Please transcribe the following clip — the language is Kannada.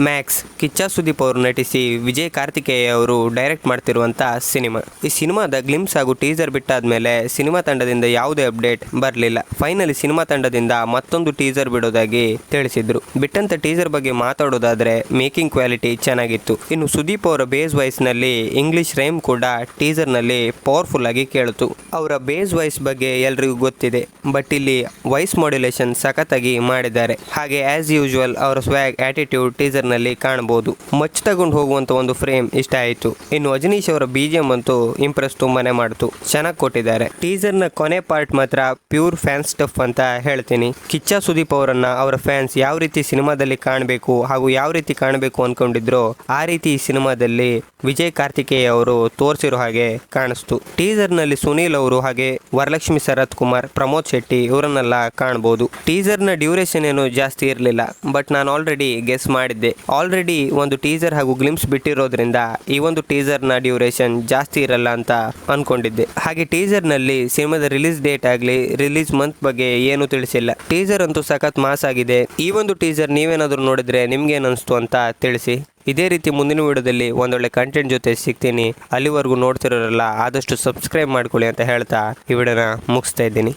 ಮ್ಯಾಕ್ಸ್ ಕಿಚ್ಚ ಸುದೀಪ್ ಅವರು ನಟಿಸಿ ವಿಜಯ್ ಕಾರ್ತಿಕೇಯ ಅವರು ಡೈರೆಕ್ಟ್ ಮಾಡ್ತಿರುವಂಥ ಸಿನಿಮಾ. ಈ ಸಿನಿಮಾದ ಗ್ಲಿಮ್ಸ್ ಹಾಗೂ ಟೀಸರ್ ಬಿಟ್ಟಾದ್ಮೇಲೆ ಸಿನಿಮಾ ತಂಡದಿಂದ ಯಾವುದೇ ಅಪ್ಡೇಟ್ ಬರಲಿಲ್ಲ. ಫೈನಲಿ ಸಿನಿಮಾ ತಂಡದಿಂದ ಮತ್ತೊಂದು ಟೀಸರ್ ಬಿಡೋದಾಗಿ ತಿಳಿಸಿದ್ರು. ಬಿಟ್ಟಂತ ಟೀಸರ್ ಬಗ್ಗೆ ಮಾತಾಡೋದಾದ್ರೆ ಮೇಕಿಂಗ್ ಕ್ವಾಲಿಟಿ ಚೆನ್ನಾಗಿತ್ತು. ಇನ್ನು ಸುದೀಪ್ ಅವರ ಬೇಸ್ ವಾಯ್ಸ್ ನಲ್ಲಿ ಇಂಗ್ಲಿಷ್ ರೈಮ್ ಕೂಡ ಟೀಸರ್ ನಲ್ಲಿ ಪವರ್ಫುಲ್ ಆಗಿ ಕೇಳಿತು. ಅವರ ಬೇಸ್ ವಾಯ್ಸ್ ಬಗ್ಗೆ ಎಲ್ರಿಗೂ ಗೊತ್ತಿದೆ, ಬಟ್ ಇಲ್ಲಿ ವಾಯ್ಸ್ ಮಾಡ್ಯುಲೇಷನ್ ಸಖತ್ತಾಗಿ ಮಾಡಿದ್ದಾರೆ. ಹಾಗೆ ಆಸ್ ಯೂಶುವಲ್ ಅವರ ಸ್ವ್ಯಾಗ್ ಆಟಿಟ್ಯೂಡ್ ಟೀಸರ್ ನಲ್ಲಿ ಕಾಣಬಹುದು. ಮಚ್ ತಗೊಂಡು ಹೋಗುವಂತ ಒಂದು ಫ್ರೇಮ್ ಇಷ್ಟ ಆಯಿತು. ಇನ್ನು ಅಜನೀಶ್ ಅವರ BGM ಅಂತೂ ಇಂಪ್ರೆಸ್ ತುಂಬಾನೇ ಮಾಡ್ತು, ಚೆನ್ನಾಗಿ ಕೊಟ್ಟಿದ್ದಾರೆ. ಟೀಸರ್ ನ ಕೊನೆ ಪಾರ್ಟ್ ಮಾತ್ರ ಪ್ಯೂರ್ ಫ್ಯಾನ್ ಸ್ಟಫ್ ಅಂತ ಹೇಳ್ತೀನಿ. ಕಿಚ್ಚ ಸುದೀಪ್ ಅವರನ್ನ ಅವರ ಫ್ಯಾನ್ಸ್ ಯಾವ ರೀತಿ ಸಿನಿಮಾದಲ್ಲಿ ಕಾಣಬೇಕು ಹಾಗೂ ಯಾವ ರೀತಿ ಕಾಣಬೇಕು ಅನ್ಕೊಂಡಿದ್ರು ಆ ರೀತಿ ಈ ಸಿನಿಮಾದಲ್ಲಿ ವಿಜಯ್ ಕಾರ್ತಿಕೇಯ ಅವರು ತೋರಿಸಿರೋ ಹಾಗೆ ಕಾಣಿಸ್ತು. ಟೀಸರ್ ನಲ್ಲಿ ಸುನೀಲ್ ಅವರು ಹಾಗೆ ವರಲಕ್ಷ್ಮಿ ಶರತ್ ಕುಮಾರ್, ಪ್ರಮೋದ್ ಶೆಟ್ಟಿ ಇವರನ್ನೆಲ್ಲ ಕಾಣಬಹುದು. ಟೀಸರ್ ನ ಡ್ಯೂರೇಷನ್ ಏನು ಜಾಸ್ತಿ ಇರಲಿಲ್ಲ, ಬಟ್ ನಾನು ಆಲ್ರೆಡಿ ಗೆಸ್ ಮಾಡಿದ್ದೆ. ಆಲ್ರೆಡಿ ಒಂದು ಟೀಸರ್ ಹಾಗೂ ಗ್ಲಿಮ್ಸ್ ಬಿಟ್ಟಿರೋದ್ರಿಂದ ಈ ಒಂದು ಟೀಸರ್ ನ ಡ್ಯೂರೇಷನ್ ಜಾಸ್ತಿ ಇರಲ್ಲ ಅಂತ ಅನ್ಕೊಂಡಿದ್ದೆ. ಹಾಗೆ ಟೀಸರ್ ನಲ್ಲಿ ಸಿನಿಮಾದ ರಿಲೀಸ್ ಡೇಟ್ ಆಗಲಿ ರಿಲೀಸ್ ಮಂತ್ ಬಗ್ಗೆ ಏನು ತಿಳಿಸಿಲ್ಲ. ಟೀಸರ್ ಅಂತೂ ಸಖತ್ ಮಾಸ್ ಆಗಿದೆ. ಈ ಒಂದು ಟೀಸರ್ ನೀವೇನಾದ್ರೂ ನೋಡಿದ್ರೆ ನಿಮ್ಗೆ ಏನಿಸ್ತು ಅಂತ ತಿಳಿಸಿ. ಇದೇ ರೀತಿ ಮುಂದಿನ ವಿಡಿಯೋದಲ್ಲಿ ಒಂದೊಳ್ಳೆ ಕಂಟೆಂಟ್ ಜೊತೆ ಸಿಗ್ತೀನಿ. ಅಲ್ಲಿವರೆಗೂ ನೋಡ್ತಿರೋರಲ್ಲ ಆದಷ್ಟು ಸಬ್ಸ್ಕ್ರೈಬ್ ಮಾಡ್ಕೊಳ್ಳಿ ಅಂತ ಹೇಳ್ತಾ ಈ ವಿಡಿಯೋನ ಮುಗಿಸ್ತಾ ಇದ್ದೀನಿ.